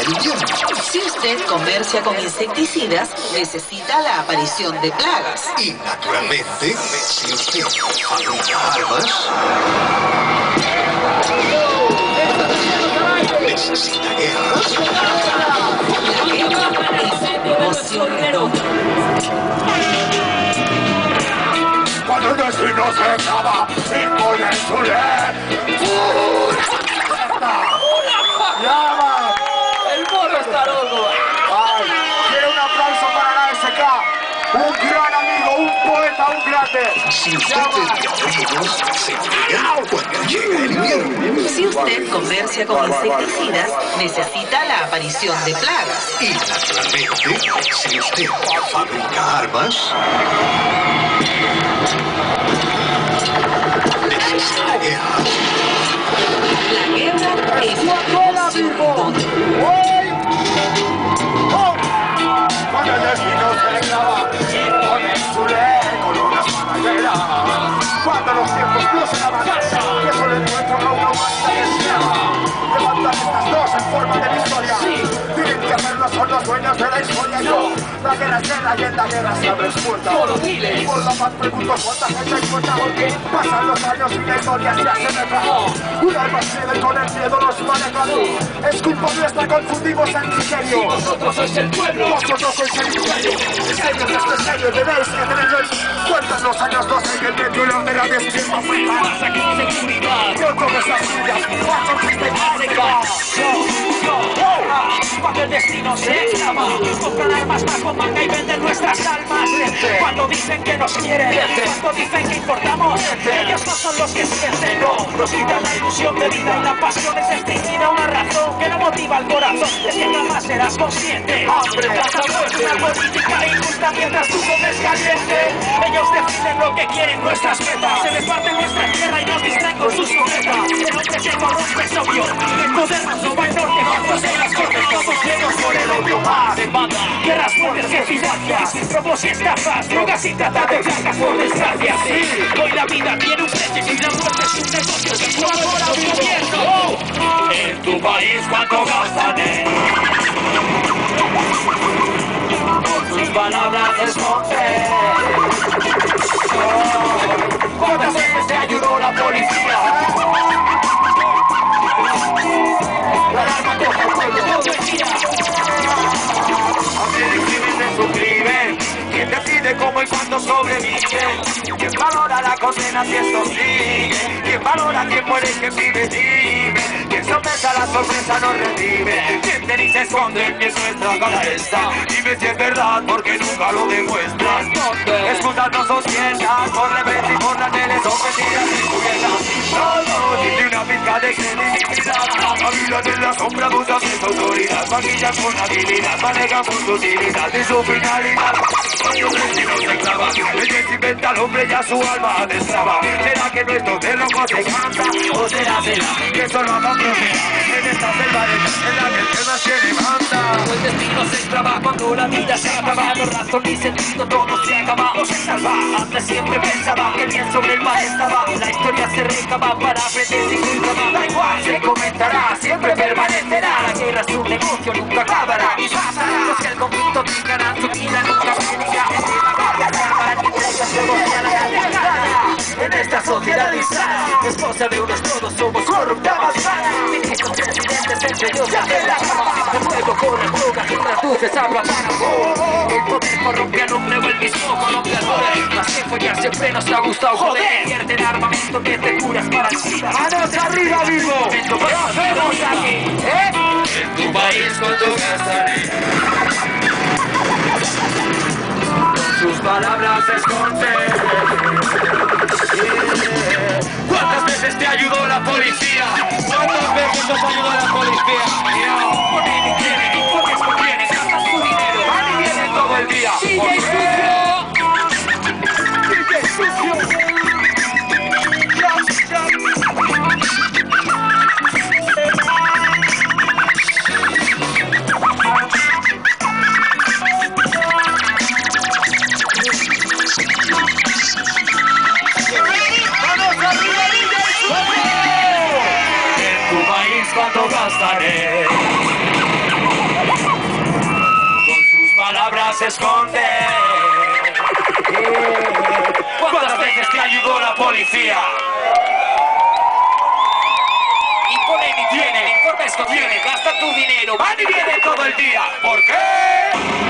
el invierno. Si usted comercia con insecticidas, necesita la aparición de plagas. Y naturalmente, si usted fabrica armas, necesita guerras. La guerra es un negocio redondo. Cuando el destino se acaba, impone su ley. ¡Llama! ¡El mono está loco! ¡Ay! ¡Quiero un aplauso para la SK! ¡Un gran amigo, un poeta, un grande! Si usted tendría amigos, se morirá cuando llegue el invierno. Si usted comercia con insecticidas, necesita la aparición de plagas. Y naturalmente, si usted fabrica armas, necesita guerras. La guerra es un ¡Hola, negocio amigo! redondo. ¡Hoy! ¡Oh! Cuando el destino se acaba, impone su ley con una espadadera. Cuando los tiempos crucen la balanza, que solo encuentro a una humanidad esclava. Levantan estas dos en forma de victoria. Tienen que hacerlo, son los dueños de la historia. Yo, la guerra es guerra y en la guerra se abren puertas. Solo diles. Por la paz pregunto cuánta gente encuentra, porque pasan los años y la historia se hace mejor. Un arma cede con el miedo nos manejan. Es culpa nuestra, confundimos el criterio. Vosotros sois el pueblo. Vosotros sois el imperio. En serio, esto es serio, debéis que tenéis. Cuentan los años 12 y el medio y la de la despierta frita. Pasa con seguridad. Yo todas las vidas, paso desde Cuando el destino se acaba, compran armas bajo manga y venden nuestras almas. Cuando dicen que nos quieren, cuando dicen que importamos, ellos no son los que sienten, no. Nos quitan la ilusión de vida y la pasión es extinguida. Una razón que no motiva al corazón es que jamás serás consciente. Hambre, una política injusta mientras tú comes caliente. Ellos definen lo que quieren, nuestras metas. Se les parte nuestra tierra y nos distraen con sus cometas. El hombre se corrompe, es obvio. El poder nos roba el norte, vamos en las cortes, todos ciegos por el odio. Más demanda, guerras, muertes, eficacias, robos y estafas, drogas y trata de blancas por desgracia. Sí, hoy la vida tiene un precio y la muerte es un negocio que colabora un gobierno. En tu país, ¿cuánto gastan con tus palabras esconde? ¿Cuántas veces te ayudó la policía? La alarma coge el pueblo todo el día. Aunque el crimen es un crimen, ¿quién decide cómo y cuándo sobrevive? ¿Quién valora la condena si esto sigue? ¿Quién valora quién muere y quién vive? Dime. ¿Quién sorpresa la sorpresa no recibe? ¿Quién te dice esconde en nuestra cabeza? Dime si es verdad porque nunca lo demuestras. Excusas no son ciertas, por revés y por la tele son mentiras encubiertas. No, ni una pizca de credibilidad. Habitan en la sombra, buscan su autoridad. Maquillan con habilidad, manejan con su utilidad y su finalidad. Cuando el destino se clava, el que se inventa al hombre ya su alma destraba. ¿Será que nuestro cerrojo se cansa? ¿O será que solo hagan bromear en esta selva en la que el tema se levanta? Cuando el destino se clava, cuando la vida se acaba, no razón ni sentido, todo se acaba o se salva. Antes siempre pensaba que el bien sobre el mal estaba. La historia se recaba para aprender y nunca más. Da igual, se comentará, siempre permanecerá. La guerra es un negocio, nunca acabará. Y pasará, los que el conflicto tengan su vida nunca pedirá. En esta sociedad insana, es cosa de unos todos, somos corruptados. Ministros, presidentes, entre ellos se hacen la cama. El fuego corre, drogas y las luces hablan para el poder corrompe al hombre o el mismo corrompe al poder. Más que follar siempre nos ha gustado joder. Invierte en armamento que te curas para el SIDA. ¡Manos arriba, vivo! ¡Lo hacemos aquí! En tu país cuánto gastaré. Sus palabras se esconden. ¿Cuántas veces te ayudó la policía? ¿Cuántas veces nos ayudó la policía? Porque quieren, porque es conviene, gastan su dinero, van y vienen todo el día. ¡DJ sucio! ¡DJ sucio! ¿Cuánto gastaré? se esconde. ¿Cuántas veces te ayudó la policía? Imponen y tienen, informes contienen, gasta tu dinero, van y vienen todo el día. ¿Por qué?